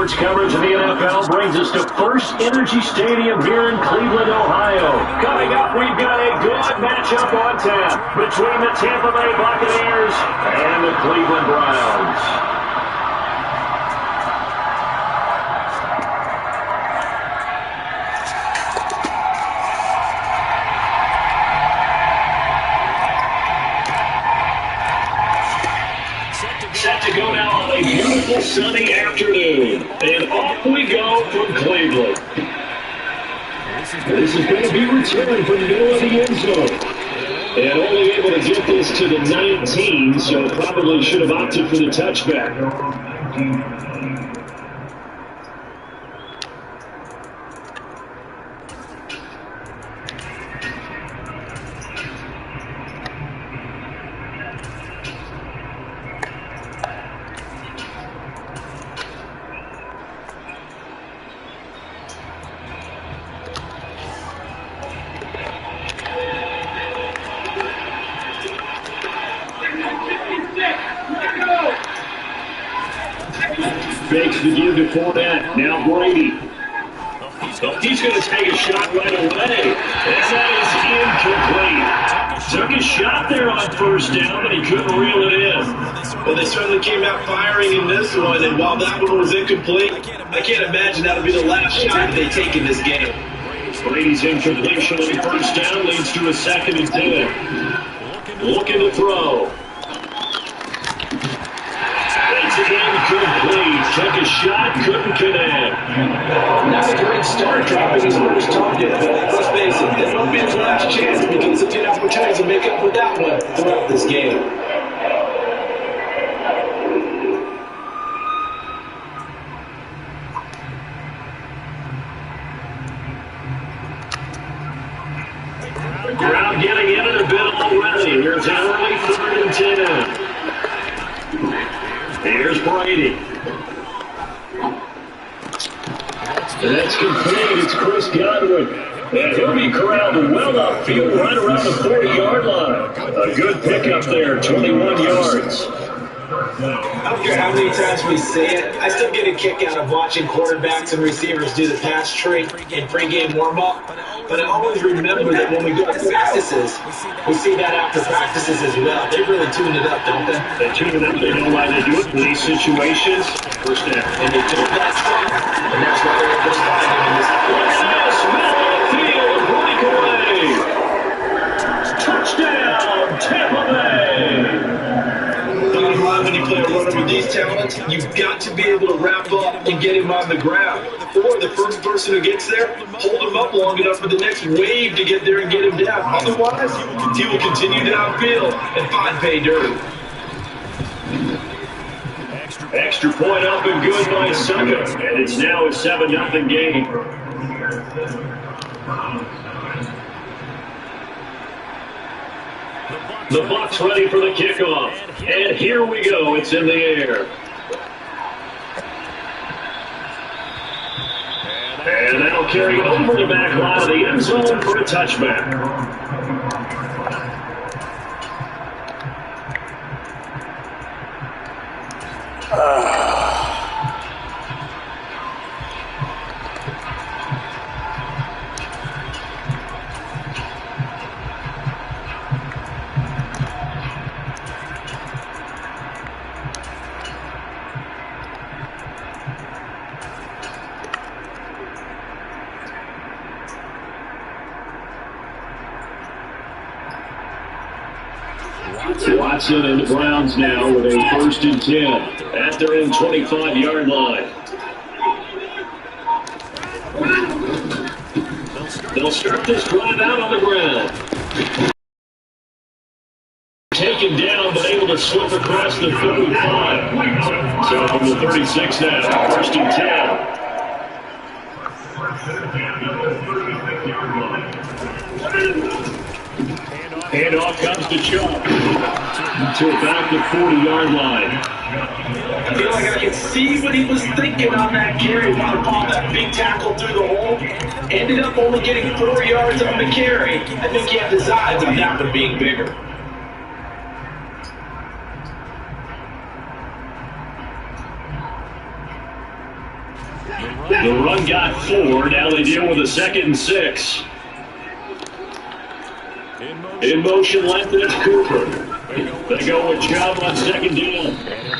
Sports coverage of the NFL brings us to First Energy Stadium here in Cleveland, Ohio. Coming up, we've got a good matchup on tap between the Tampa Bay Buccaneers and the Cleveland Browns. Set to go now on a beautiful sunny afternoon. And off we go from Cleveland. This is going to be returned from the middle of the end zone. And only able to get this to the 19, so probably should have opted for the touchback. Fakes the give to Fournette. Now Brady. He's going to take a shot right away. And that is incomplete. Took a shot there on first down, but he couldn't reel it in. Well, they certainly came out firing in this one, and while that one was incomplete, I can't imagine that'll be the last shot they take in this game. Brady's incompletion on first down leads to a 2nd and 10. Looking to throw. Incomplete. Took a shot, couldn't connect. That's a great start, dropping his first target. But let's face it, this won't be his last chance because he'll get opportunities to make up for that one throughout this game. The crowd getting in it a bit already. Here's an early 3rd and 10. Here's Brady. That's complete. It's Chris Godwin. And he'll be corralled well upfield right around the 40-yard line. A good pickup there, 21 yards. I don't care how many times we say it, I still get a kick out of watching quarterbacks and receivers do the pass tree in pregame warm-up. But I always remember that when we go to practices, we see that after practices as well. They really tune it up, don't they? They tune it up. They know why they do it in these situations. First down. And they took that shot, and that's why they're able to find him in this. Middle of the field, breakaway. Touchdown, Tampa Bay. Bottom line, when you play a runner with these talents, you've got to be able to wrap up and get him on the ground. Or the first person who gets there, hold him up long enough for the next wave to get there and get him down. Otherwise, he will continue downfield and find pay dirt. Extra point up and good by Sucker. And it's now a 7-0 game. The Bucs ready for the kickoff. And here we go. It's in the air. And that'll carry over the back line of the end zone for a touchback. Watson and the Browns now with a 1st and 10 at their own 25-yard line. They'll start this drive out on the ground. Taken down, but able to slip across the 35. So from the 36 now, 1st and 10. And off comes the Chubb to about the 40-yard line. I feel like I can see what he was thinking on that carry. Want to pop that big tackle through the hole. Ended up only getting 4 yards on the carry. I think he had his eyes on that one being bigger. The run got 4. Now they deal with a 2nd and 6. In motion left, that's Cooper. They go with Chubb on 2nd down.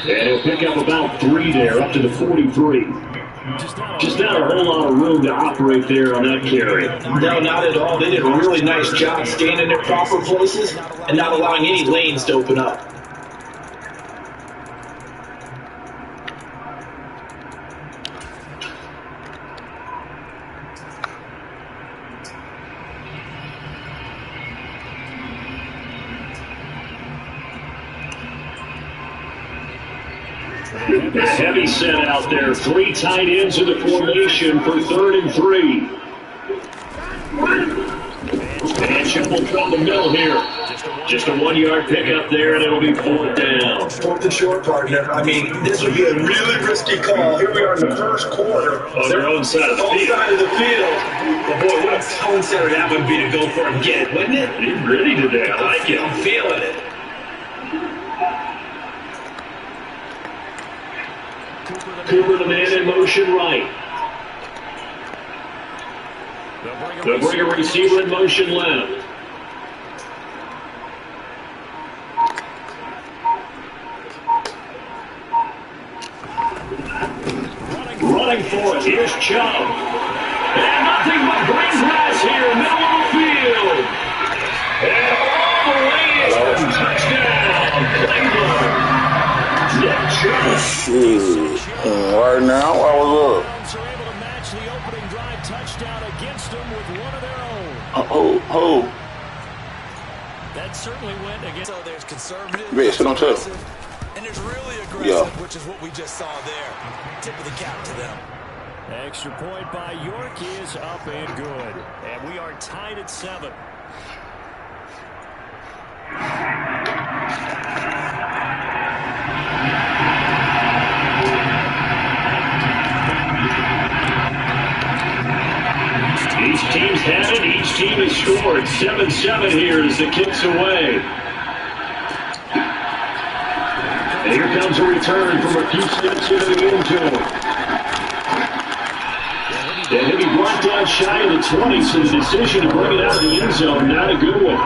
And he'll pick up about 3 there, up to the 43. Just not a whole lot of room to operate there on that carry. No, not at all. They did a really nice job staying in their proper places and not allowing any lanes to open up. A heavy set out there. 3 tight ends in the formation for 3rd and 3. And shuffle from the middle here. Just a 1-yard pickup there, and it'll be 4th down. 4th and short, partner. I mean, this would be a really risky call. Here we are in the first quarter. On their own side of the field. Side of the field. But boy, what a tone setter that would be to go for it again, wouldn't it? He really did that. I like it. I'm feeling it. Cooper, the man in motion right. They'll bring a receiver in motion left. Running for it. Here's Chubb. And nothing but green grass here, middle of the field. And all the way in. Touchdown, Cleveland. Nick Chubb. Right now, I was up. That certainly went against. So there's conservative, Yeah, sit on top. and there's really aggressive, Yeah. which is what we just saw there. Tip of the cap to them. Extra point by York is up and good. And we are tied at 7. Each team's had it. Each team has scored. 7-7 here as the kick's away. And here comes a return from a few steps into the end zone. And he'll be brought down shy of the 20, so the decision to bring it out of the end zone, not a good one.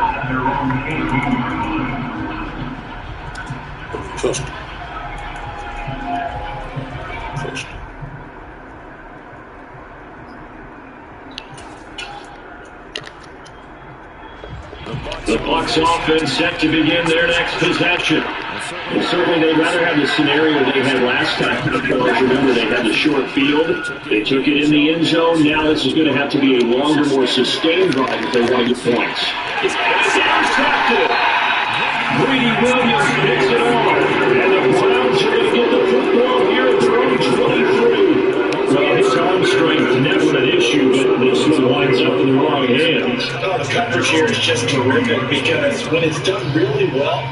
Trust. The Bucs offense set to begin their next possession. And certainly they'd rather have the scenario they had last time. Remember, they had the short field. They took it in the end zone. Now this is going to have to be a longer, more sustained drive if they want to get points. It's intercepted. Greedy Williams picks it off. And the Browns are going to get the football here at their own 23. Well, his arm strength never an issue, but this one winds up in the wrong hands. Oh, the coverage here is just terrific because when it's done really well,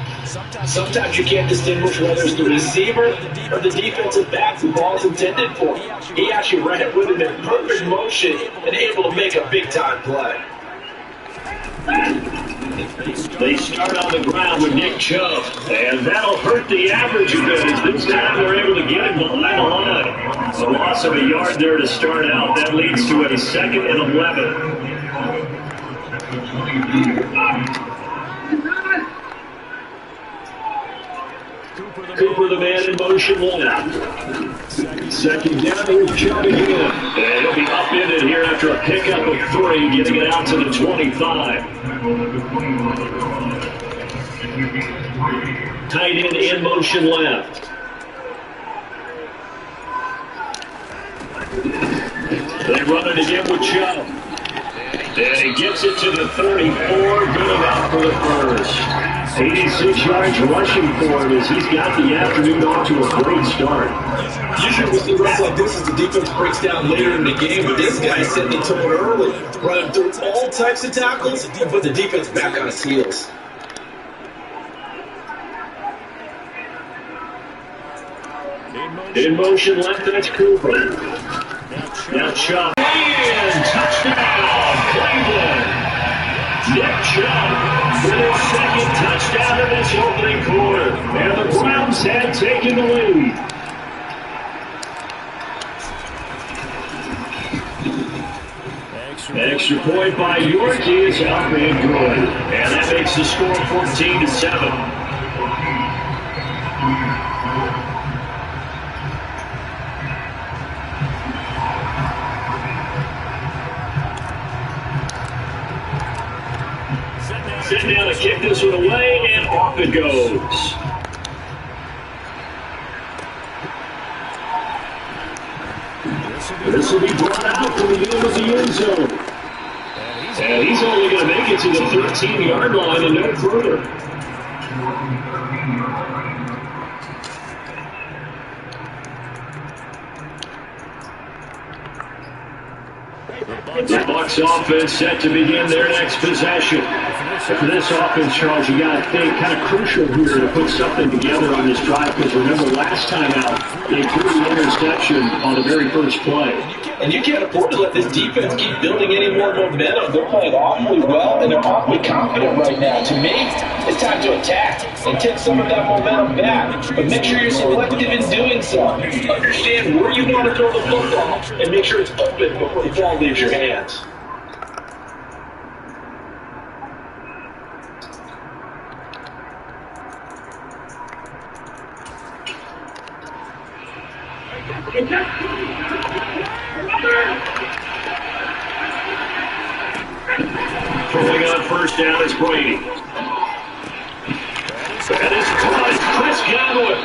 sometimes you can't distinguish whether it's the receiver or the defensive back the ball's intended for. He actually ran it with him in perfect motion and able to make a big-time play. They start on the ground with Nick Chubb, and that'll hurt the average a bit as this time they're able to get him behind the line. A loss of a yard there to start out. That leads to a 2nd and 11. Cooper, the man in motion left. 2nd down, here's Chubb again. And he'll be upended here after a pickup of 3, getting it out to the 25. Tight end in motion left. They run it again with Chubb. And he gets it to the 34, good enough for the first. 86 yards rushing for him as he's got the afternoon off to a great start. Usually we see runs like this as the defense breaks down later in the game, but this guy's setting the tone early, running through all types of tackles and put the defense back on its heels. In motion left, that's Cooper. Now Chubb. And touchdown, Cleveland. Nick Chubb with his 2nd touchdown in this opening quarter. And the Browns had taken the lead. Extra point by York is up and good. And that makes the score 14-7. Sitting down to kick this one away, and off it goes. This will be brought out from the middle of the end zone. And he's only going to make it to the 13-yard line and no further. The Bucs offense set to begin their next possession. For this offense, Charles, you got to think kind of crucial here to put something together on this drive, because remember last time out, they threw the interception on the very first play. And you can't afford to let this defense keep building any more momentum. They're playing awfully well, and they're awfully confident right now. To me, it's time to attack and take some of that momentum back. But make sure you're selective in doing so. Understand where you want to throw the football, and make sure it's open before the ball leaves your hands. Throwing on first down is Brady. That is caught. Chris Godwin.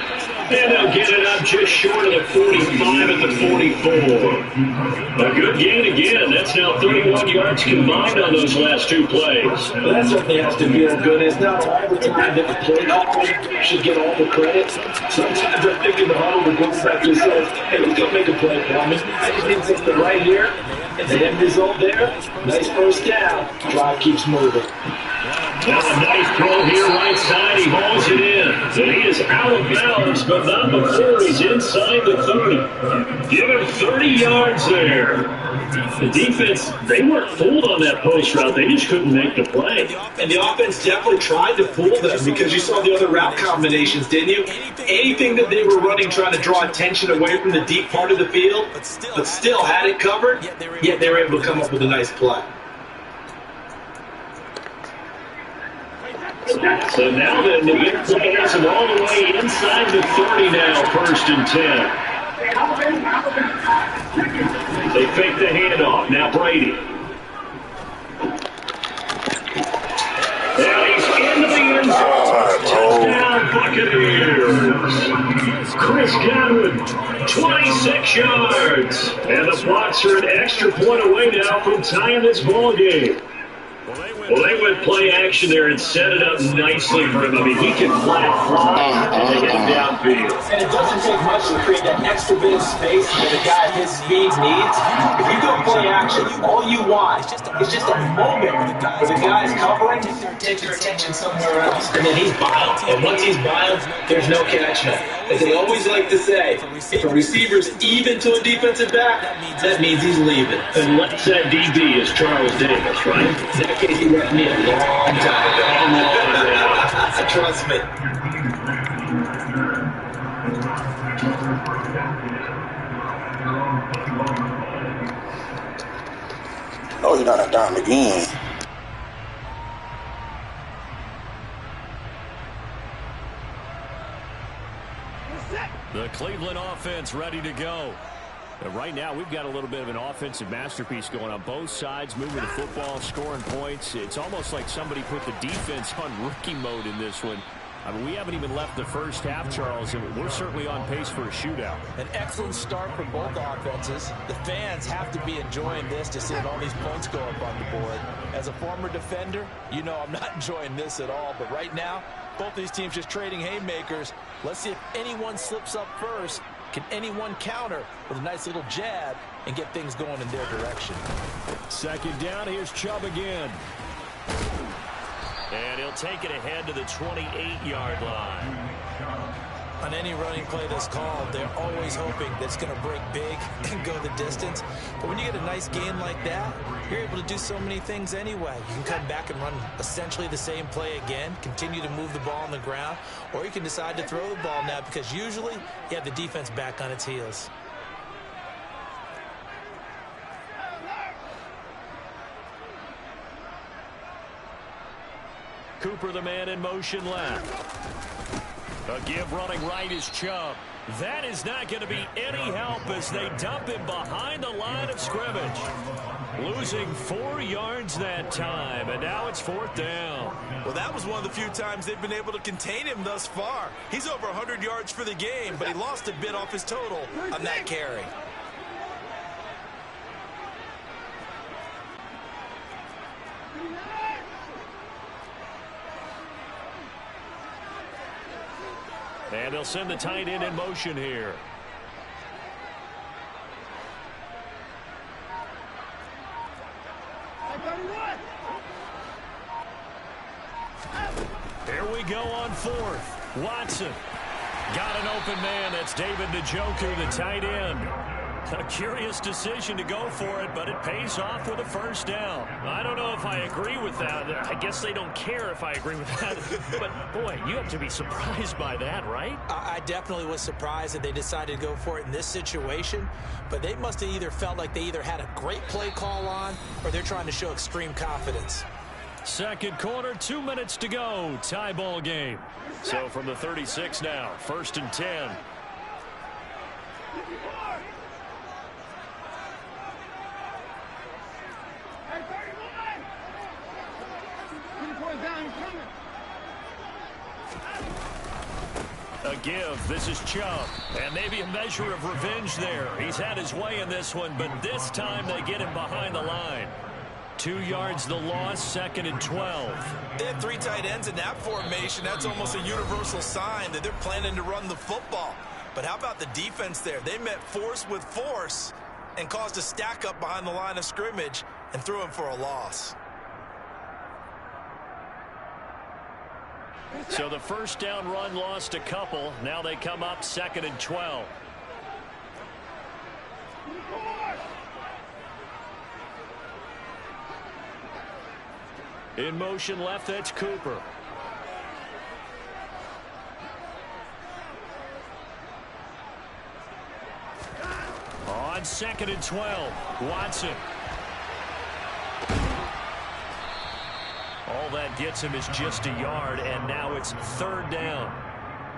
And they'll get it up just short of the 45 at the 44. A good gain again. That's now 31 yards combined on those last two plays. Well, that certainly has to feel good. It's not all the time that the play call should get all the credit. Sometimes I think in the huddle, the quarterback just says, hey, who's going to make a play for me? I just need something right here. And the end result there, nice first down. Drive keeps moving. Now a nice throw here right side. He hauls it in. And he is out of bounds, but not before he's inside the 30. Give him 30 yards there. The defense, they weren't fooled on that post route. They just couldn't make the play. And the offense definitely tried to fool them, because you saw the other route combinations, didn't you? Anything that they were running trying to draw attention away from the deep part of the field, but still had it covered, yet they were able to come up with a nice play. So now then, the big play has him all the way inside the 30 now, 1st and 10. They fake the handoff. Now Brady. And he's into the end zone. Touchdown, Buccaneers. Chris Godwin, 26 yards. And the Bucs are an extra point away now from tying this ball game. Well, they went play action there and set it up nicely for him. I mean, he can flat fly and they get him downfield. And it doesn't take much to create that extra bit of space that a guy at his speed needs. If you go play action, all you want is just a moment where the guy's covering, take your attention somewhere else, and then he's bound. And once he's bound, there's no catching him. As they always like to say, if a receiver's even to a defensive back, that means he's leaving. Unless that DB is Charles Davis, right? In that case, he left me a long time ago. Trust me. Oh, he's not a dime again. The Cleveland offense ready to go. But right now, we've got a little bit of an offensive masterpiece going on both sides, moving the football, scoring points. It's almost like somebody put the defense on rookie mode in this one. I mean, we haven't even left the first half, Charles, and we're certainly on pace for a shootout. An excellent start for both offenses. The fans have to be enjoying this to see all these points go up on the board. As a former defender, you know I'm not enjoying this at all. But right now, both these teams just trading haymakers. Let's see if anyone slips up first. Can anyone counter with a nice little jab and get things going in their direction? Second down, here's Chubb again. And he'll take it ahead to the 28-yard line. On any running play that's called, they're always hoping that it's going to break big and go the distance. But when you get a nice gain like that, you're able to do so many things anyway. You can come back and run essentially the same play again, continue to move the ball on the ground, or you can decide to throw the ball now because usually you have the defense back on its heels. Cooper, the man in motion left. A give running right is Chubb. That is not going to be any help as they dump him behind the line of scrimmage. Losing 4 yards that time, and now it's 4th down. Well, that was one of the few times they've been able to contain him thus far. He's over 100 yards for the game, but he lost a bit off his total on that carry. And they'll send the tight end in motion here. Here we go on 4th. Watson. Got an open man. That's David Njoku, the tight end. A curious decision to go for it, but it pays off with a 1st down. I don't know if I agree with that. I guess they don't care if I agree with that. But, boy, you have to be surprised by that, right? I definitely was surprised that they decided to go for it in this situation. But they must have either felt like they either had a great play call on or they're trying to show extreme confidence. Second quarter, 2 minutes to go. Tie ball game. So from the 36 now, 1st and 10. A give. This is Chubb. And maybe a measure of revenge there. He's had his way in this one, but this time they get him behind the line. 2 yards the loss, 2nd and 12. They had 3 tight ends in that formation. That's almost a universal sign that they're planning to run the football. But how about the defense there? They met force with force and caused a stack up behind the line of scrimmage and threw him for a loss. So the 1st down run lost a couple. Now they come up 2nd and 12. In motion left, that's Cooper. On 2nd and 12, Watson. All that gets him is just a yard, and now it's 3rd down.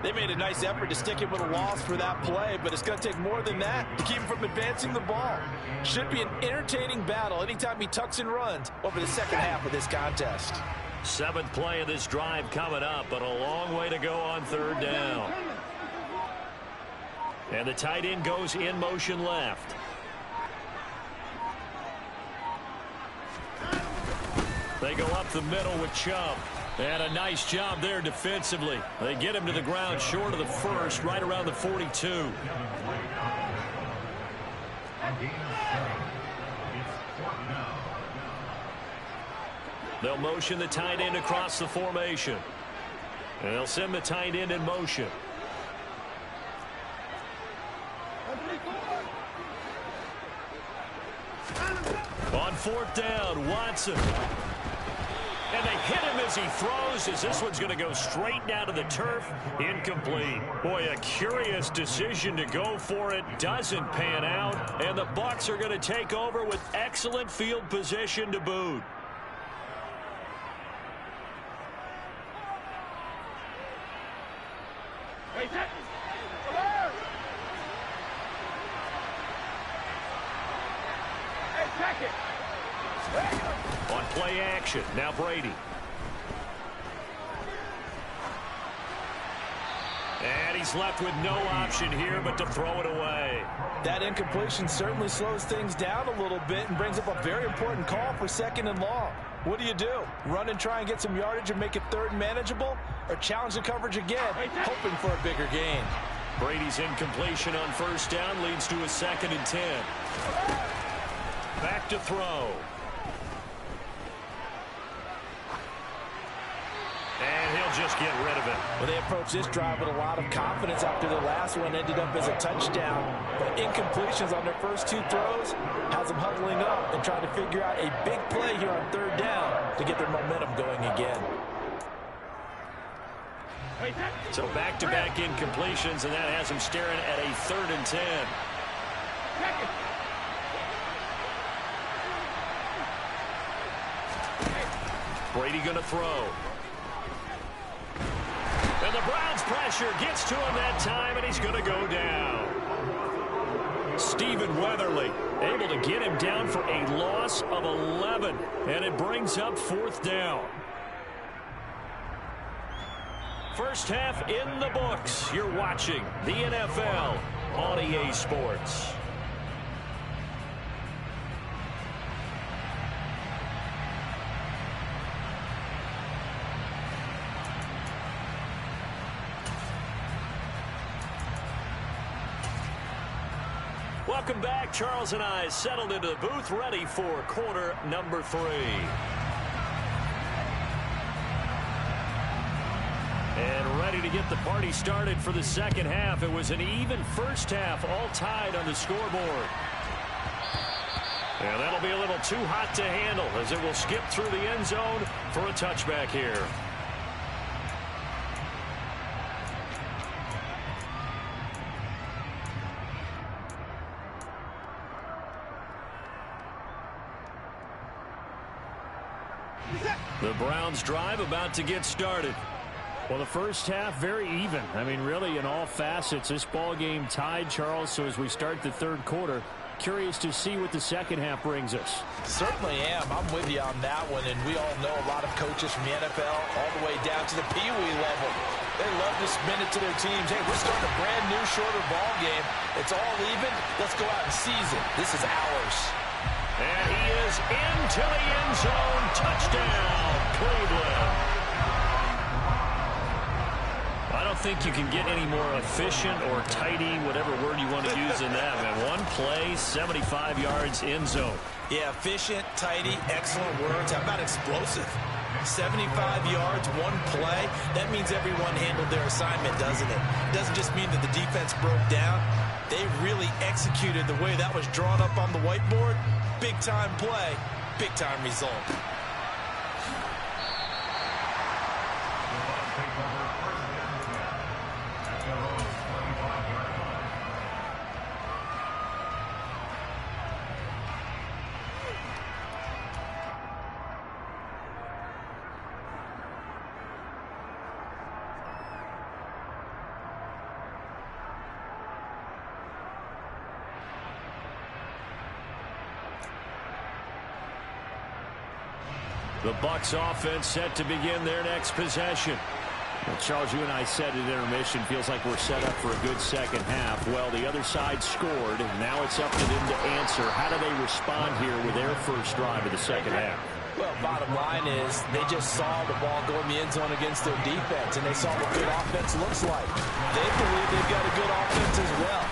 They made a nice effort to stick him with a loss for that play, but it's going to take more than that to keep him from advancing the ball. Should be an entertaining battle anytime he tucks and runs over the second half of this contest. 7th play of this drive coming up, but a long way to go on 3rd down. And the tight end goes in motion left. They go up the middle with Chubb. And a nice job there defensively. They get him to the ground short of the 1st, right around the 42. They'll motion the tight end across the formation. And they'll send the tight end in motion. On 4th down, Watson. And they hit him as he throws, as this one's going to go straight down to the turf. Incomplete. Boy, a curious decision to go for it. Doesn't pan out. And the Bucs are going to take over with excellent field position to boot. On play action, now Brady. And he's left with no option here but to throw it away. That incompletion certainly slows things down a little bit and brings up a very important call for 2nd and long. What do? Run and try and get some yardage and make it 3rd manageable? Or challenge the coverage again, hoping for a bigger gain? Brady's incompletion on 1st down leads to a 2nd and 10. Back to throw. And he'll just get rid of it. Well, they approached this drive with a lot of confidence after the last one ended up as a touchdown. But incompletions on their first 2 throws has them huddling up and trying to figure out a big play here on 3rd down to get their momentum going again. So back-to-back incompletions, and that has them staring at a 3rd and 10. Brady going to throw. And the Browns' pressure gets to him that time, and he's going to go down. Stephen Weatherly able to get him down for a loss of 11, and it brings up 4th down. First half in the books. You're watching the NFL on EA Sports. Welcome back. Charles and I settled into the booth, ready for quarter number 3. And ready to get the party started for the second half. It was an even first half, all tied on the scoreboard. And that'll be a little too hot to handle as it will skip through the end zone for a touchback here. The Browns drive about to get started. Well, the first half, very even. I mean, really, in all facets, this ball game tied, Charles. So as we start the third quarter, curious to see what the second half brings us. Certainly am. I'm with you on that one. And we all know a lot of coaches from the NFL all the way down to the Pee Wee level. They love to spin it to their teams. Hey, we're starting a brand new, shorter ball game. It's all even. Let's go out and seize it. This is ours. And he is into the end zone. Touchdown, Cleveland. I don't think you can get any more efficient or tidy, whatever word you want to use in that, man. One play, 75 yards, end zone. Yeah, efficient, tidy, excellent words. How about explosive? 75 yards, one play. That means everyone handled their assignment, doesn't it? It doesn't just mean that the defense broke down. They really executed the way that was drawn up on the whiteboard. Big-time play, big-time result. The Bucs offense set to begin their next possession. Well, Charles, you and I said at intermission, feels like we're set up for a good second half. Well, the other side scored, and now it's up to them to answer. How do they respond here with their first drive of the second half? Well, bottom line is they just saw the ball go in the end zone against their defense, and they saw what good offense looks like. They believe they've got a good offense as well.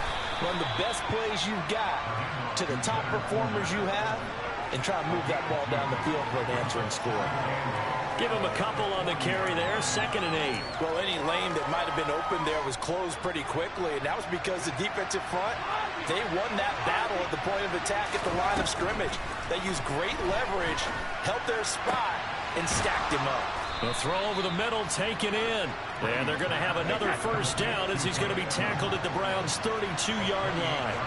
Run the best plays you've got to the top performers you have, and try to move that ball down the field for an answering score. Give him a couple on the carry there, 2nd and 8. Well, any lane that might have been open there was closed pretty quickly, and that was because the defensive front, they won that battle at the point of attack at the line of scrimmage. They used great leverage, held their spot, and stacked him up. The throw over the middle taken in. And they're going to have another first down as he's going to be tackled at the Browns' 32-yard line.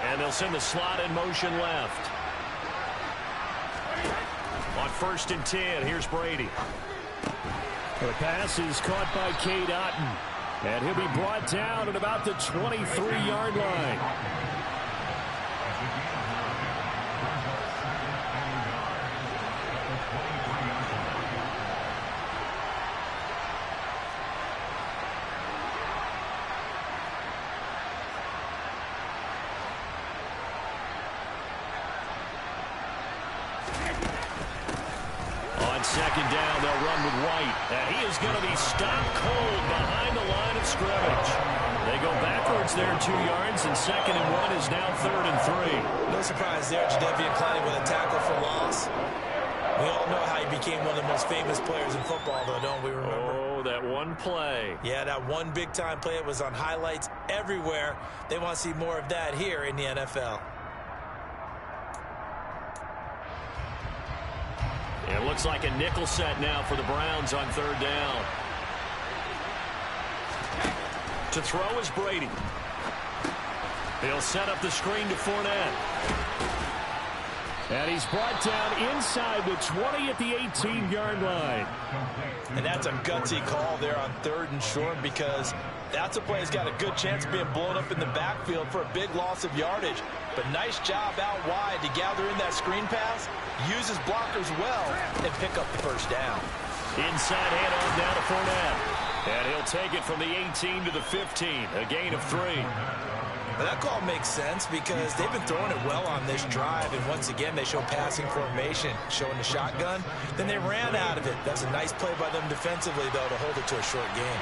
And they'll send the slot in motion left. On 1st and 10, here's Brady. The pass is caught by Cade Otton. And he'll be brought down at about the 23-yard line. Second down, they'll run with White. And he is going to be stopped cold behind the line of scrimmage. They go backwards there 2 yards, and 2nd and 1 is now 3rd and 3. No surprise there, Jadeveon Clowney with a tackle for loss. We all know how he became one of the most famous players in football, though, don't we remember? Oh, that one play. Yeah, that one big-time play. It was on highlights everywhere. They want to see more of that here in the NFL. It looks like a nickel set now for the Browns on 3rd down. To throw is Brady. He'll set up the screen to Fournette. And he's brought down inside the 20 at the 18-yard line. And that's a gutsy call there on 3rd and short, because that's a play that's got a good chance of being blown up in the backfield for a big loss of yardage. But nice job out wide to gather in that screen pass, use his blockers well, and pick up the first down. Inside handoff down to Fournette. And he'll take it from the 18 to the 15, a gain of 3. But that call makes sense because they've been throwing it well on this drive, and once again they show passing formation, showing the shotgun. Then they ran out of it. That's a nice play by them defensively, though, to hold it to a short game.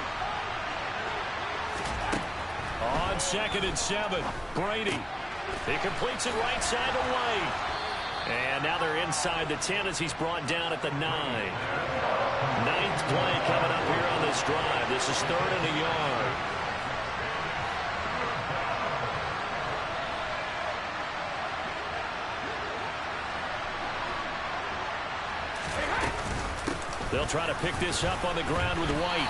On 2nd and 7, Brady. He completes it right side to White. And now they're inside the 10 as he's brought down at the 9. 9th play coming up here on this drive. This is 3rd and a yard. They'll try to pick this up on the ground with White.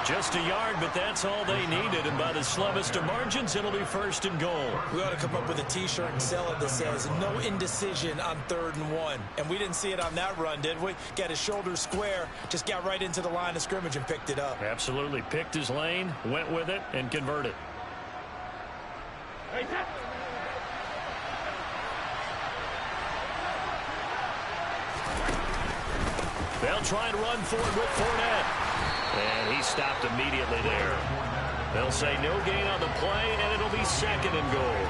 Just a yard, but that's all they needed. And by the slimmest of margins, it'll be 1st and goal. We ought to come up with a T-shirt and sell it that says, no indecision on 3rd and 1. And we didn't see it on that run, did we? Got his shoulders square, just got right into the line of scrimmage and picked it up. Absolutely. Picked his lane, went with it, and converted. They'll try and run for it with Fournette. And he stopped immediately there. They'll say no gain on the play, and it'll be 2nd and goal.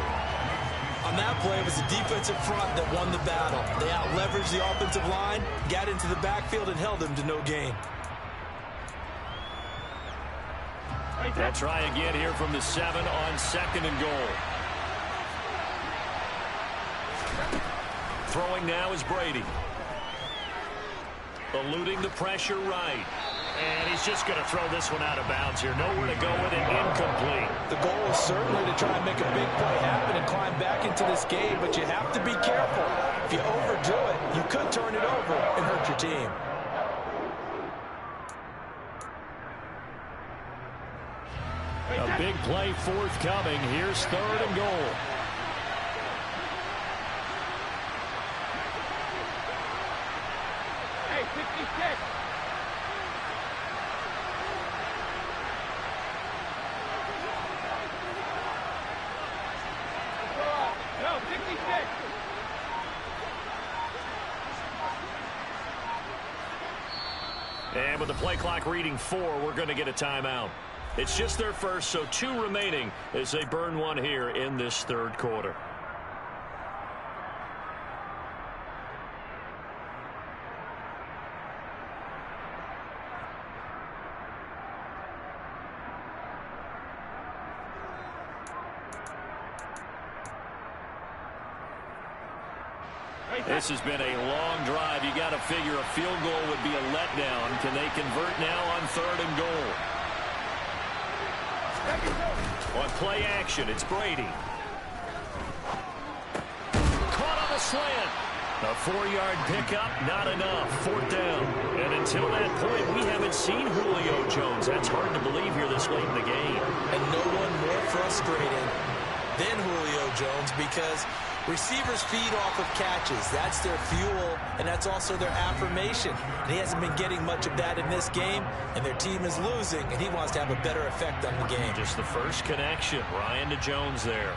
On that play, it was the defensive front that won the battle. They out-leveraged the offensive line, got into the backfield, and held them to no gain. They'll try again here from the 7 on 2nd and goal. Throwing now is Brady. Eluding the pressure right. And he's just going to throw this one out of bounds here. Nowhere to go with it. Incomplete. The goal is certainly to try and make a big play happen and climb back into this game, but you have to be careful. If you overdo it, you could turn it over and hurt your team. A big play forthcoming. Here's 3rd and goal. Hey, 56. No, 66. And with the play clock reading 4, we're going to get a timeout. It's just their first, so 2 remaining as they burn one here in this 3rd quarter. This has been a long drive. You got to figure a field goal would be a letdown. Can they convert now on 3rd and goal? On play action, it's Brady. Caught on the slant. A 4-yard pickup, not enough. 4th down. And until that point, we haven't seen Julio Jones. That's hard to believe here this late in the game. And no one more frustrating than Julio Jones, because receivers feed off of catches. That's their fuel, and that's also their affirmation. And he hasn't been getting much of that in this game, and their team is losing, and he wants to have a better effect on the game. Just the first connection. Ryan to Jones there.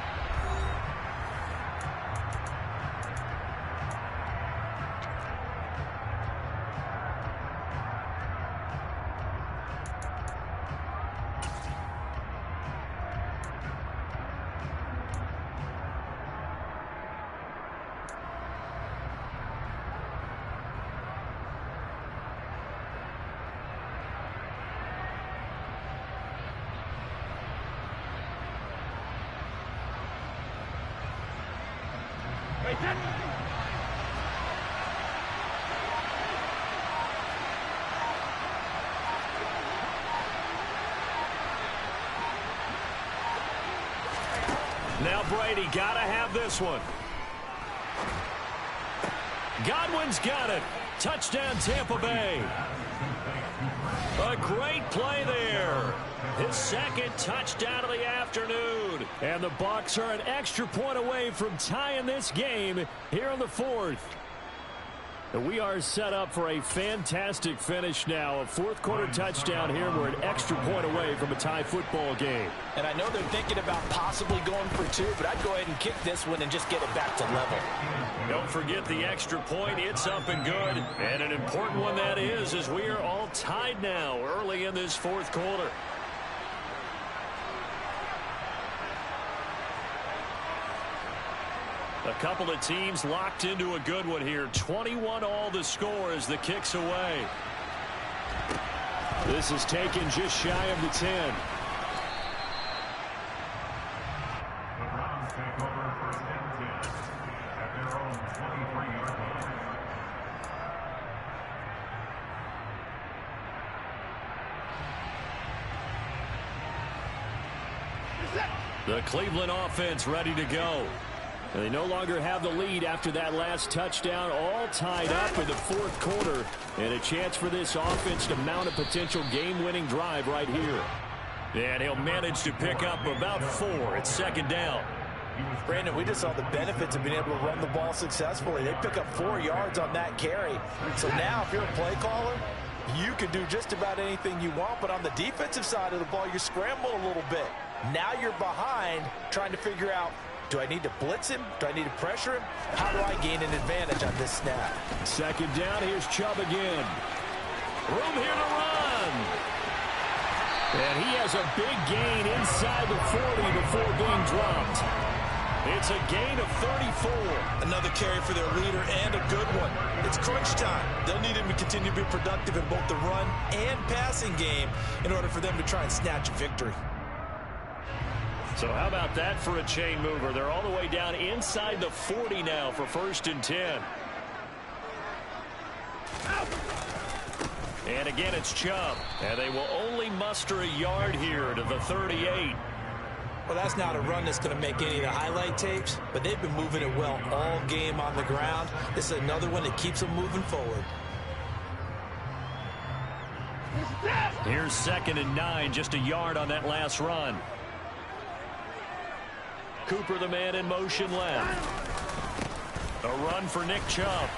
Now Brady got to have this one. Godwin's got it. Touchdown Tampa Bay. A great play there. his second touchdown of the afternoon. And the Bucs are an extra point away from tying this game here in the fourth. We are set up for a fantastic finish now. A fourth-quarter touchdown here. We're an extra point away from a tie football game. And I know they're thinking about possibly going for two, but I'd go ahead and kick this one and just get it back to level. Don't forget the extra point. It's up and good. And an important one that is, as we are all tied now early in this fourth quarter. A couple of teams locked into a good one here. 21 all the score as the kick's away. This is taken just shy of the 10. The Cleveland offense ready to go. And they no longer have the lead after that last touchdown, all tied up in the fourth quarter. And a chance for this offense to mount a potential game-winning drive right here. And he'll manage to pick up about 4 at second down. Brandon, we just saw the benefits of being able to run the ball successfully. They pick up 4 yards on that carry. So now if you're a play caller, you can do just about anything you want. But on the defensive side of the ball, you're scrambling a little bit. Now you're behind trying to figure out, do I need to blitz him? Do I need to pressure him? How do I gain an advantage on this snap? Second down, here's Chubb again. Room here to run. And he has a big gain inside the 40 before being dropped. It's a gain of 34. Another carry for their leader and a good one. It's crunch time. They'll need him to continue to be productive in both the run and passing game in order for them to try and snatch a victory. So how about that for a chain mover? They're all the way down inside the 40 now for 1st and 10. And again, it's Chubb. And they will only muster a yard here to the 38. Well, that's not a run that's going to make any of the highlight tapes, but they've been moving it well all game on the ground. This is another one that keeps them moving forward. Here's 2nd and 9, just a yard on that last run. Cooper, the man in motion left. A run for Nick Chubb.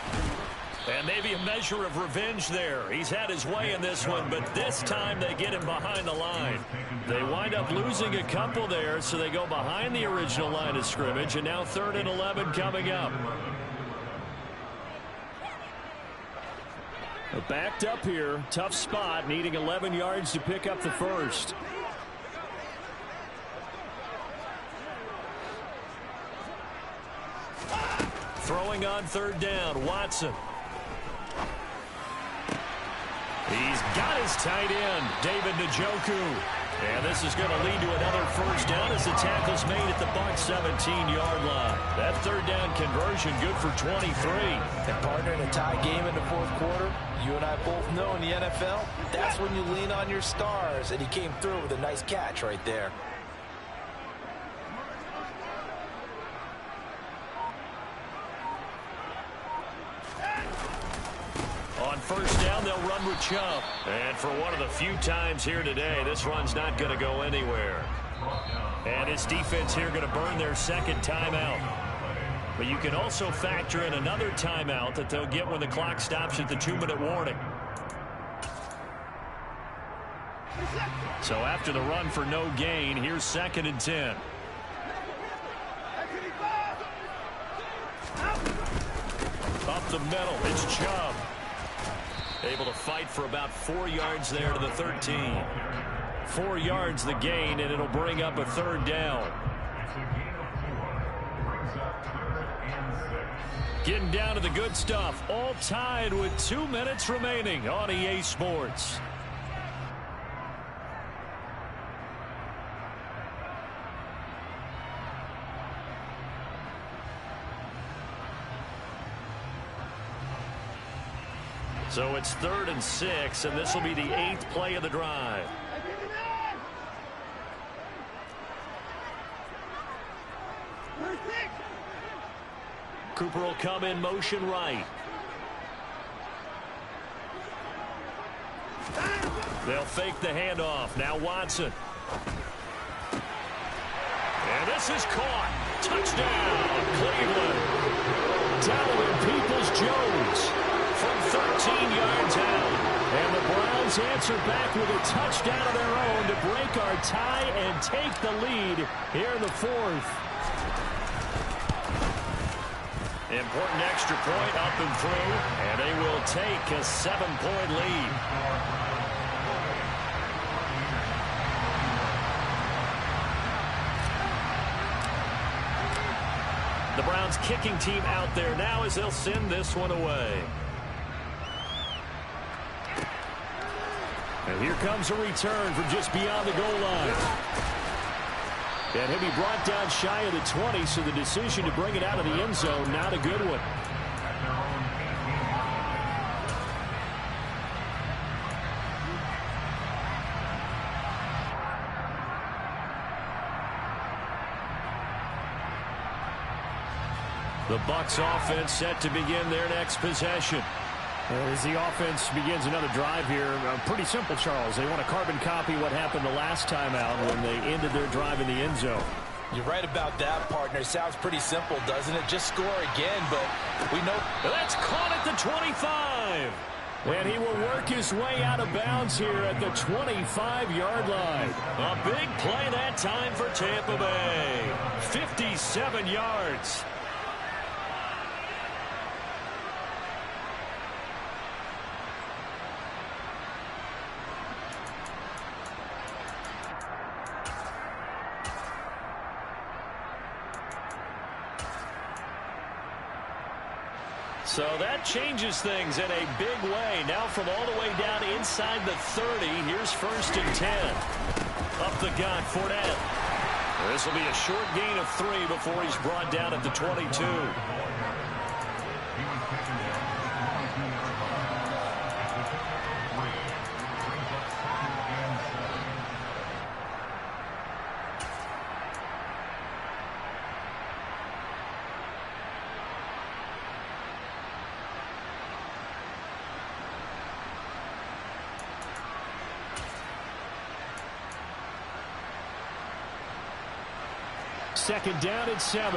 And maybe a measure of revenge there. He's had his way in this one, but this time they get him behind the line. They wind up losing a couple there, so they go behind the original line of scrimmage, and now 3rd and 11 coming up. Backed up here, tough spot, needing 11 yards to pick up the first. Throwing on 3rd down, Watson. He's got his tight end, David Njoku. And this is going to lead to another first down as the tackle's made at the Bucs 17-yard line. That 3rd down conversion good for 23. And partner, in a tie game in the fourth quarter, you and I both know in the NFL, that's when you lean on your stars. And he came through with a nice catch right there. On 1st down, they'll run with Chubb. And for one of the few times here today, this run's not going to go anywhere. And his defense here going to burn their 2nd timeout. But you can also factor in another timeout that they'll get when the clock stops at the 2-minute warning. So after the run for no gain, here's 2nd and 10. Up the middle, it's Chubb. Able to fight for about 4 yards there to the 13. 4 yards the gain, and it'll bring up a 3rd down. Getting down to the good stuff. All tied with 2 minutes remaining on EA Sports. So it's 3rd and 6, and this will be the 8th play of the drive. Cooper will come in motion right. They'll fake the handoff. Now Watson. And this is caught. Touchdown, Cleveland. Donovan Peoples-Jones from 13 yards out. And the Browns answer back with a touchdown of their own to break our tie and take the lead here in the fourth. Important extra point up and through, and they will take a 7-point lead. The Browns kicking team out there now as they'll send this one away. And here comes a return from just beyond the goal line. And he'll be brought down shy of the 20, so the decision to bring it out of the end zone, not a good one. The Bucs offense set to begin their next possession. As the offense begins another drive here, pretty simple, Charles. They want to carbon copy what happened the last time out when they ended their drive in the end zone. You're right about that, partner. Sounds pretty simple, doesn't it? Just score again, but we know. That's caught at the 25. And he will work his way out of bounds here at the 25-yard line. A big play that time for Tampa Bay. 57 yards. So that changes things in a big way. Now from all the way down inside the 30, here's 1st and 10. Up the gut, Fournette. This will be a short gain of 3 before he's brought down at the 22. Second down and 7.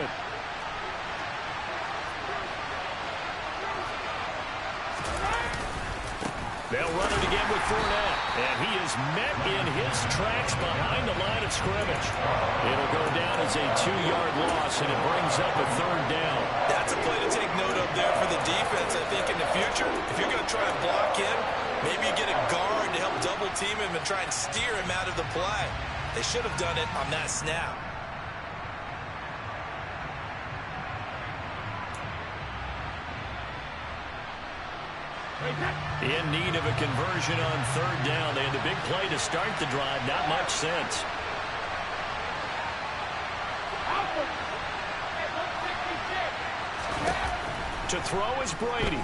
They'll run it again with Fournette. And he is met in his tracks behind the line of scrimmage. It'll go down as a 2-yard loss, and it brings up a 3rd down. That's a play to take note of there for the defense, I think, in the future. If you're going to try and block him, maybe you get a guard to help double team him and try and steer him out of the play. They should have done it on that snap. In need of a conversion on 3rd down. They had a big play to start the drive. Not much sense. To throw is Brady.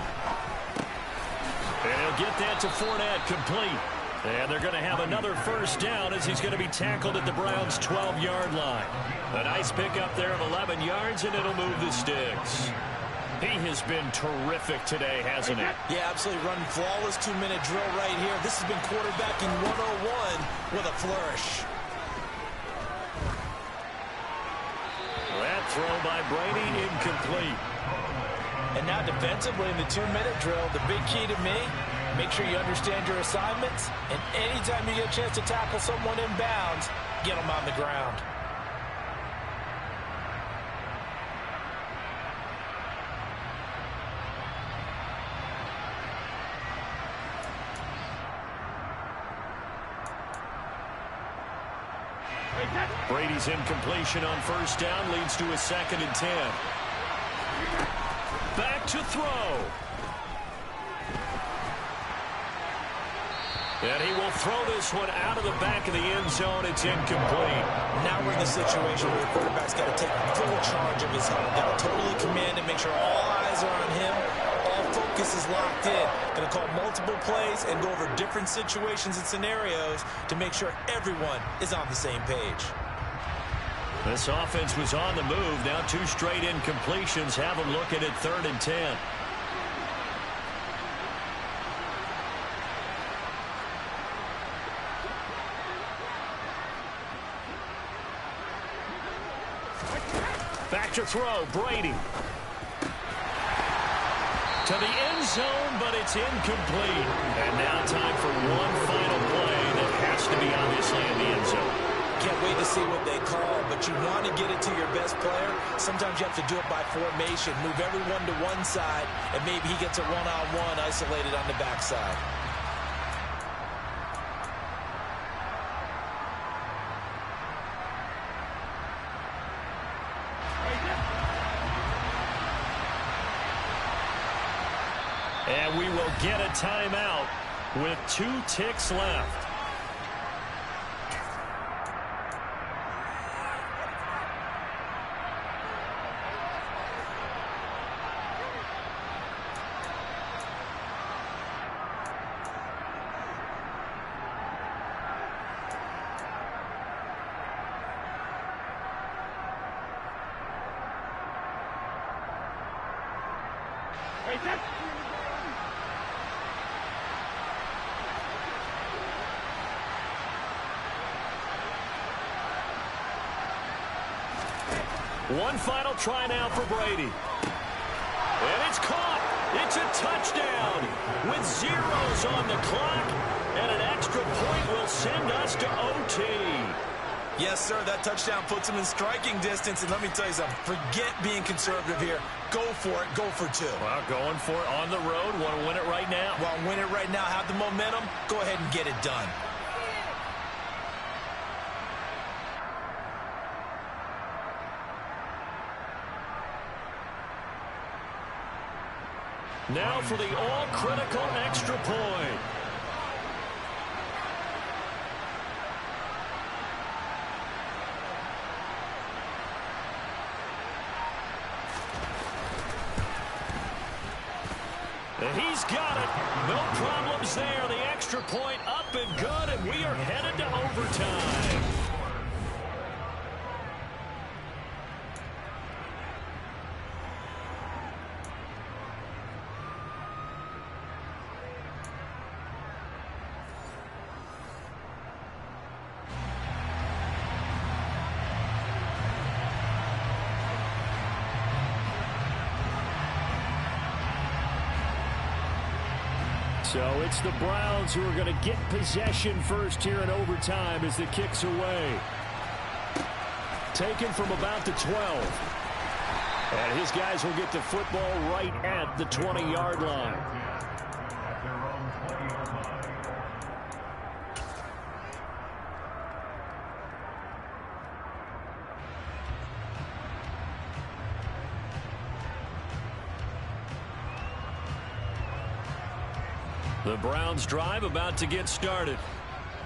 And he'll get that to Fournette, complete. And they're going to have another 1st down as he's going to be tackled at the Browns' 12-yard line. A nice pickup there of 11 yards, and it'll move the sticks. He has been terrific today, hasn't he? Yeah, absolutely. Running flawless 2-minute drill right here. This has been quarterbacking 101 with a flourish. That throw by Brady incomplete. And now defensively in the 2-minute drill, the big key to me, make sure you understand your assignments. And anytime you get a chance to tackle someone in bounds, get them on the ground. Brady's incompletion on 1st down leads to a 2nd and 10. Back to throw. And he will throw this one out of the back of the end zone. It's incomplete. Now we're in the situation where the quarterback's got to take full charge of his helmet. Got to totally command and make sure all eyes are on him. All focus is locked in. Going to call multiple plays and go over different situations and scenarios to make sure everyone is on the same page. This offense was on the move. Now 2 straight incompletions have them looking at 3rd and 10. Back to throw, Brady. To the end zone, but it's incomplete. And now time for one final play that has to be obviously in the end zone. Can't wait to see what they call, but you want to get it to your best player. Sometimes you have to do it by formation. Move everyone to one side, and maybe he gets a one-on-one isolated on the backside. And we will get a timeout with 2 ticks left. One final try now for Brady. And it's caught. It's a touchdown with zeros on the clock. And an extra point will send us to OT. Yes, sir, that touchdown puts him in striking distance. And let me tell you something, forget being conservative here. Go for it. Go for 2. Well, going for it on the road. Want to win it right now? Well, win it right now. Have the momentum. Go ahead and get it done. Now for the all-critical extra point. And he's got it. No problems there. The extra point up and good, and we are headed to overtime. So it's the Browns who are going to get possession first here in overtime as the kick's away. Taken from about the 12. And his guys will get the football right at the 20-yard line. The Browns drive about to get started.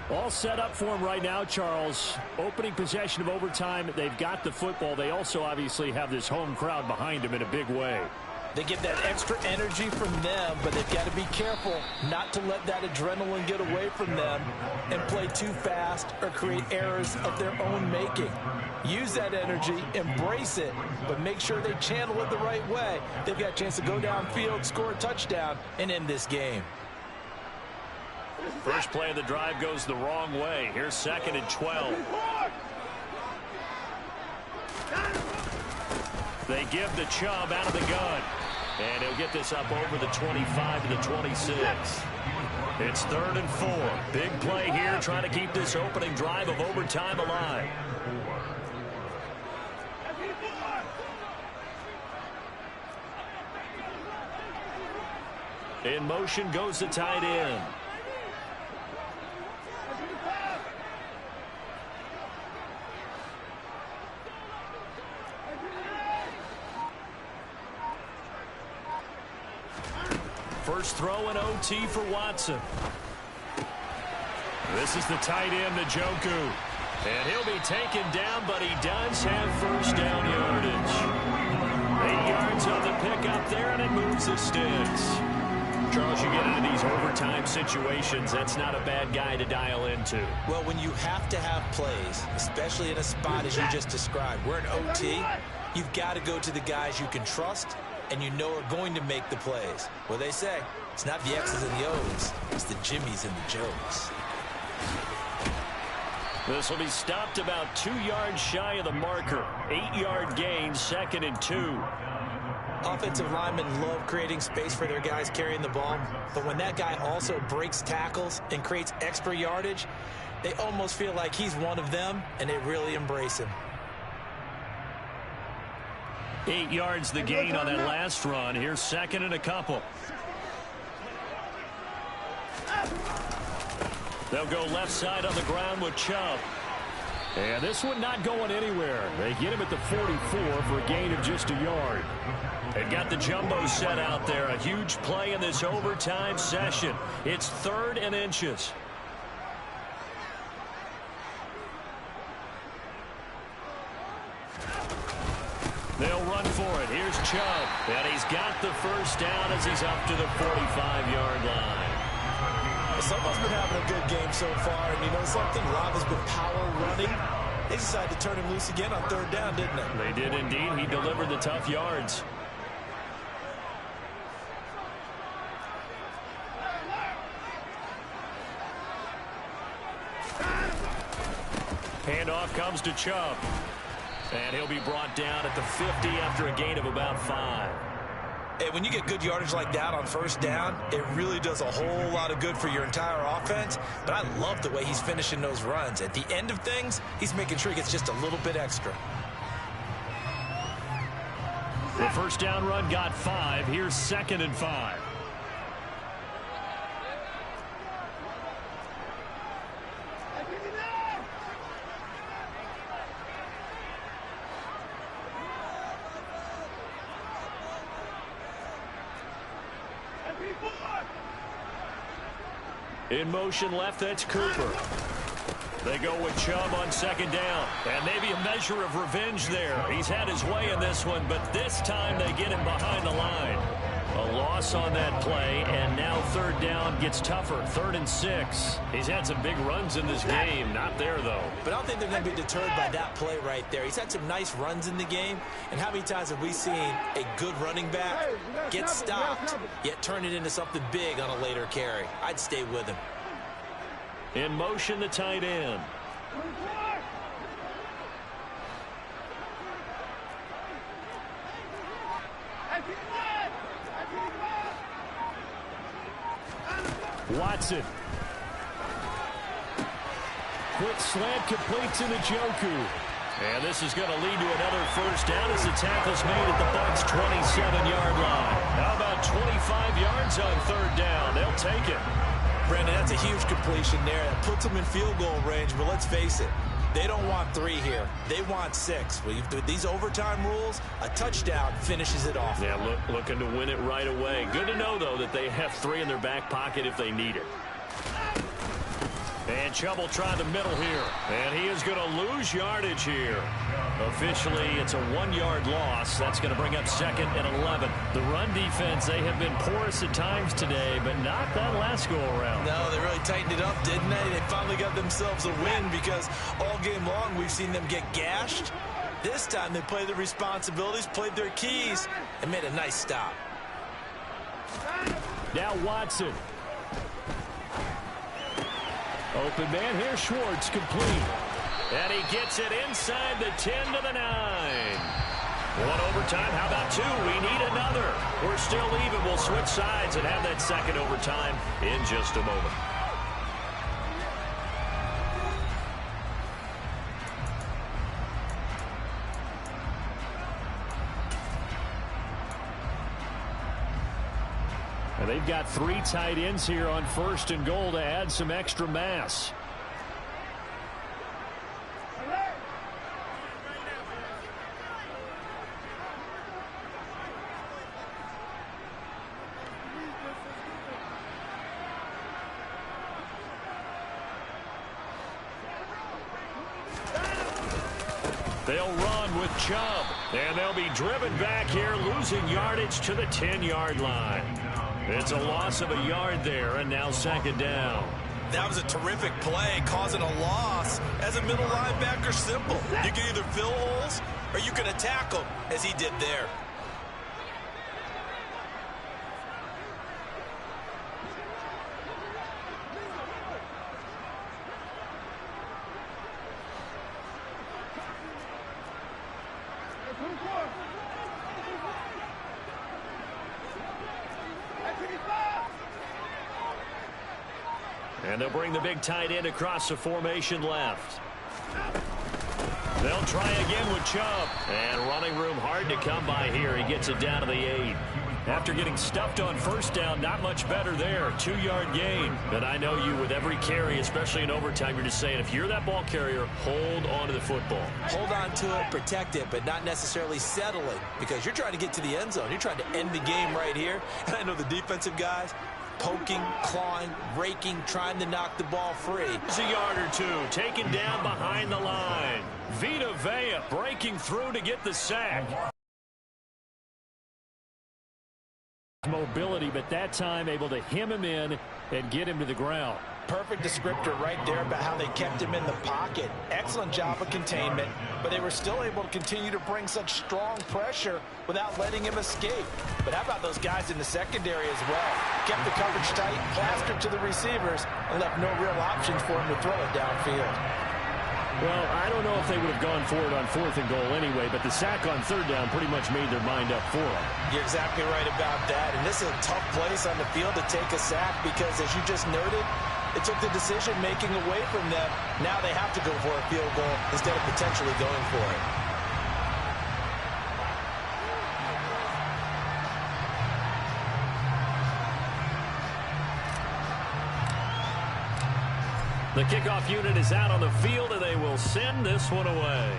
All set up for them right now, Charles. Opening possession of overtime. They've got the football. They also obviously have this home crowd behind them in a big way. They get that extra energy from them, but they've got to be careful not to let that adrenaline get away from them and play too fast or create errors of their own making. Use that energy, embrace it, but make sure they channel it the right way. They've got a chance to go downfield, score a touchdown, and end this game. First play of the drive goes the wrong way. Here's 2nd and 12. They give the Chubb out of the gun. And he'll get this up over the 25 to the 26. It's 3rd and 4. Big play here, trying to keep this opening drive of overtime alive. In motion goes the tight end. First throw in OT for Watson. This is the tight end, Njoku. And he'll be taken down, but he does have first down yardage. 8 yards on the pickup there, and it moves the sticks. Charles, you get into these overtime situations, that's not a bad guy to dial into. Well, when you have to have plays, especially in a spot as you just described, we're in OT, you've got to go to the guys you can trust and you know are going to make the plays. Well, they say, it's not the X's and the O's, it's the Jimmies and the Joes. This will be stopped about 2 yards shy of the marker. 8-yard gain, 2nd and 2. Offensive linemen love creating space for their guys carrying the ball, but when that guy also breaks tackles and creates extra yardage, they almost feel like he's one of them, and they really embrace him. 8 yards the gain on that last run. Here's 2nd and a couple. They'll go left side on the ground with Chubb. And this one not going anywhere. They get him at the 44 for a gain of just a yard. They got the jumbo set out there. A huge play in this overtime session. It's 3rd and inches. They'll run for it. Here's Chubb. And he's got the first down as he's up to the 45-yard line. Someone's been having a good game so far, and you know something? A lot has been power running. They decided to turn him loose again on 3rd down, didn't they? They did indeed. He delivered the tough yards. Handoff comes to Chubb. And he'll be brought down at the 50 after a gain of about 5. Hey, when you get good yardage like that on 1st down, it really does a whole lot of good for your entire offense. But I love the way he's finishing those runs. At the end of things, he's making sure he gets just a little bit extra. The 1st down run got 5. Here's 2nd and 5. In motion left, that's Cooper. They go with Chubb on 2nd down. And maybe a measure of revenge there. He's had his way in this one, but this time they get him behind the line. A loss on that play, and now 3rd down gets tougher. 3rd and 6. He's had some big runs in this game. Not there, though. But I don't think they're going to be deterred by that play right there. He's had some nice runs in the game. And how many times have we seen a good running back get stopped, yet turn it into something big on a later carry? I'd stay with him. In motion, the tight end. Watson. Quick slant complete to Njoku. And this is going to lead to another 1st down as the tackle's made at the Bucs' 27-yard line. How about 25 yards on 3rd down? They'll take it. Brandon, that's a huge completion there. That puts them in field goal range, but let's face it, they don't want 3 here. They want 6. With these overtime rules, a touchdown finishes it off. Yeah, looking to win it right away. Good to know, though, that they have 3 in their back pocket if they need it. And Chubb will try the middle here. And he is going to lose yardage here. Officially, it's a 1-yard loss. That's going to bring up 2nd and 11. The run defense, they have been porous at times today, but not that last go-around. No, they really tightened it up, didn't they? They finally got themselves a win because all game long we've seen them get gashed. This time they played their responsibilities, played their keys, and made a nice stop. Now Watson. Open man here, Schwartz, complete. And he gets it inside the 10 to the 9. One overtime, how about 2? We need another. We're still even. We'll switch sides and have that 2nd overtime in just a moment. And they've got 3 tight ends here on 1st and goal to add some extra mass. They'll run with Chubb, and they'll be driven back here, losing yardage to the 10-yard line. It's a loss of a yard there, and now 2nd down. That was a terrific play, causing a loss. As a middle linebacker, simple. You can either fill holes or you can attack them, as he did there. And they'll bring the big tight end across the formation left. They'll try again with Chubb. And running room hard to come by here. He gets it down to the 8. After getting stuffed on first down, not much better there. 2-yard gain. But I know you, with every carry, especially in overtime, you're just saying, if you're that ball carrier, hold on to the football. Hold on to it, protect it, but not necessarily settle it, because you're trying to get to the end zone. You're trying to end the game right here. And I know the defensive guys, poking, clawing, raking, trying to knock the ball free. It's a yard or two, taken down behind the line. Vita Vea breaking through to get the sack. Mobility, but that time able to hem him in and get him to the ground. Perfect descriptor right there about how they kept him in the pocket. Excellent job of containment, but they were still able to continue to bring such strong pressure without letting him escape. But how about those guys in the secondary as well? Kept the coverage tight, plastered to the receivers, and left no real options for him to throw it downfield. Well, I don't know if they would have gone for it on 4th and goal anyway, but the sack on 3rd down pretty much made their mind up for them. You're exactly right about that, and this is a tough place on the field to take a sack because, as you just noted, it took the decision-making away from them. Now they have to go for a field goal instead of potentially going for it. The kickoff unit is out on the field, and they will send this one away.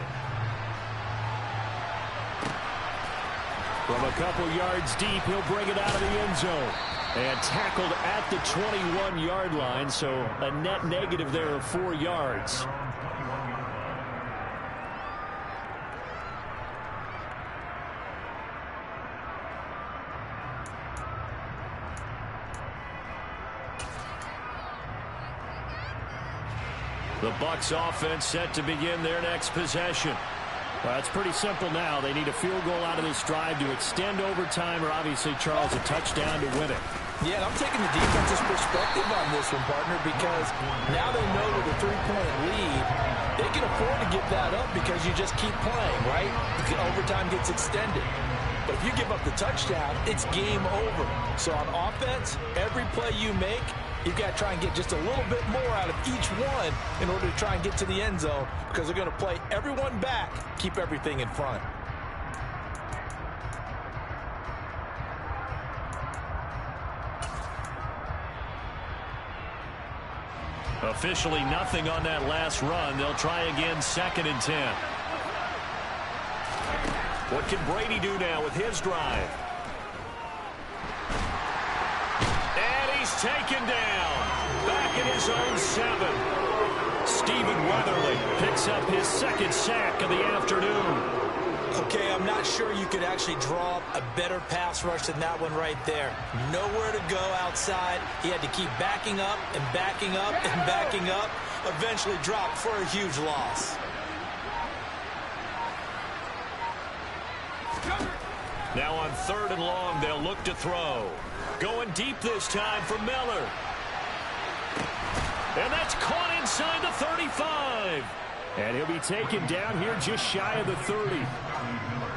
From a couple yards deep, he'll bring it out of the end zone. And tackled at the 21-yard line, so a net negative there of 4 yards. The Bucs offense set to begin their next possession. Well, it's pretty simple now. They need a field goal out of this drive to extend overtime, or obviously, Charles, a touchdown to win it. Yeah, I'm taking the defense's perspective on this one, partner, because now they know with a 3-point lead, they can afford to give that up because you just keep playing, right? The overtime gets extended. But if you give up the touchdown, it's game over. So on offense, every play you make, you've got to try and get just a little bit more out of each one in order to try and get to the end zone, because they're going to play everyone back, keep everything in front. Officially nothing on that last run. They'll try again, 2nd and 10. What can Brady do now with his drive? And he's taken down. Back in his own 7. Stephen Weatherly picks up his 2nd sack of the afternoon. Okay, I'm not sure you could actually draw up a better pass rush than that one right there. Nowhere to go outside. He had to keep backing up and backing up and backing up. Eventually dropped for a huge loss. Now on 3rd and long, they'll look to throw. Going deep this time for Miller. And that's caught inside the 35. And he'll be taken down here just shy of the 30.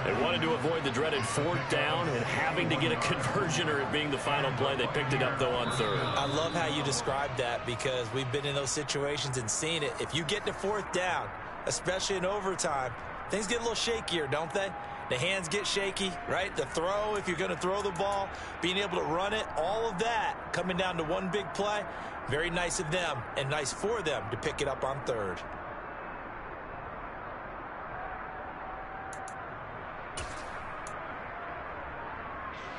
They wanted to avoid the dreaded 4th down and having to get a conversion or it being the final play. They picked it up, though, on 3rd. I love how you described that because we've been in those situations and seen it. If you get to 4th down, especially in overtime, things get a little shakier, don't they? The hands get shaky, right? The throw, if you're going to throw the ball, being able to run it, all of that coming down to one big play. Very nice of them and nice for them to pick it up on 3rd.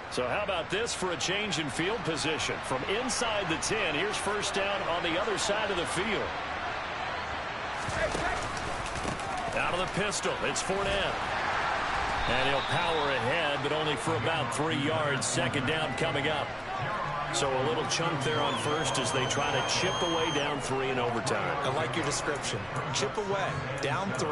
So how about this for a change in field position? From inside the 10, here's 1st down on the other side of the field. Out of the pistol, it's Fournette. And he'll power ahead, but only for about 3 yards. 2nd down coming up. So a little chunk there on 1st as they try to chip away down 3 in overtime. I like your description. Chip away, down 3.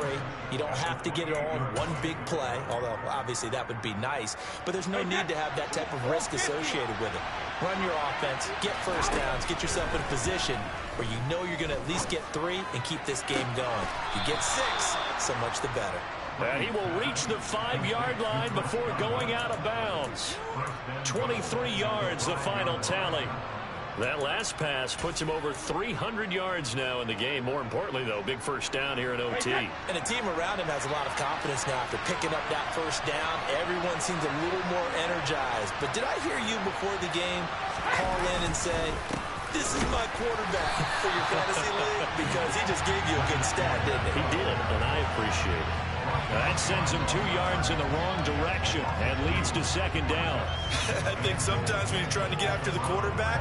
You don't have to get it all in one big play, although obviously that would be nice. But there's no need to have that type of risk associated with it. Run your offense, get 1st downs, get yourself in a position where you know you're going to at least get 3 and keep this game going. If you get 6, so much the better. And he will reach the 5-yard line before going out of bounds. 23 yards, the final tally. That last pass puts him over 300 yards now in the game. More importantly, though, big first down here in OT. And the team around him has a lot of confidence now after picking up that first down. Everyone seems a little more energized. But did I hear you before the game call in and say, this is my quarterback for your fantasy league? Because he just gave you a good stat, didn't he? He did, and I appreciate it. That sends him 2 yards in the wrong direction and leads to second down. I think sometimes when you're trying to get after the quarterback,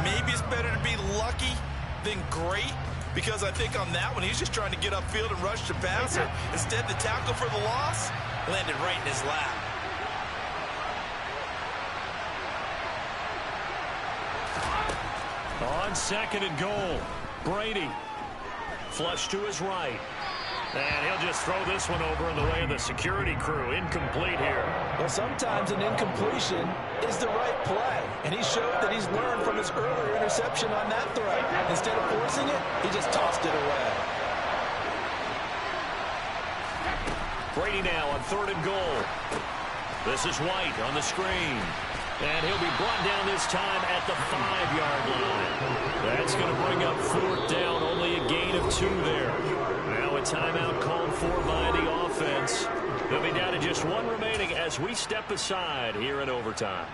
maybe it's better to be lucky than great, because I think on that one, he's just trying to get upfield and rush the passer. Instead, the tackle for the loss landed right in his lap. On second and goal, Brady. Flush to his right. And he'll just throw this one over in the way of the security crew. Incomplete here. Well, sometimes an incompletion is the right play. And he showed that he's learned from his earlier interception on that throw. Instead of forcing it, he just tossed it away. Brady now on third and goal. This is White on the screen. And he'll be brought down this time at the 5-yard line. That's going to bring up fourth down. Only a gain of 2 there. Now a timeout called for by the offense. They'll be down to just 1 remaining as we step aside here in overtime.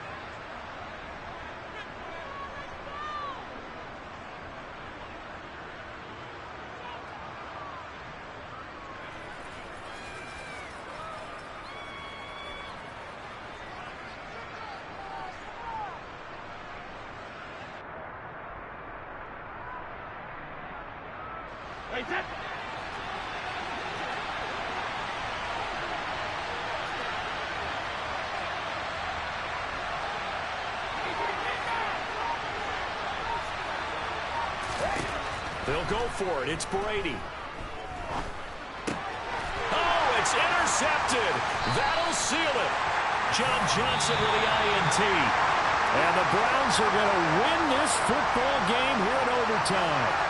They'll go for it. It's Brady. Oh, it's intercepted. That'll seal it. John Johnson with the INT. And the Browns are going to win this football game here in overtime.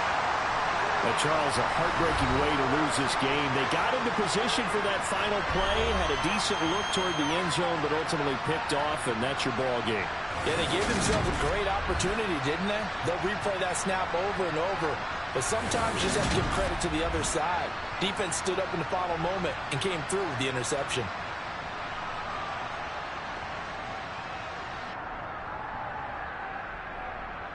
Charles, a heartbreaking way to lose this game. They got into position for that final play, had a decent look toward the end zone, but ultimately picked off, and that's your ball game. Yeah, they gave themselves a great opportunity, didn't they? They'll replay that snap over and over. But sometimes you just have to give credit to the other side. Defense stood up in the final moment and came through with the interception.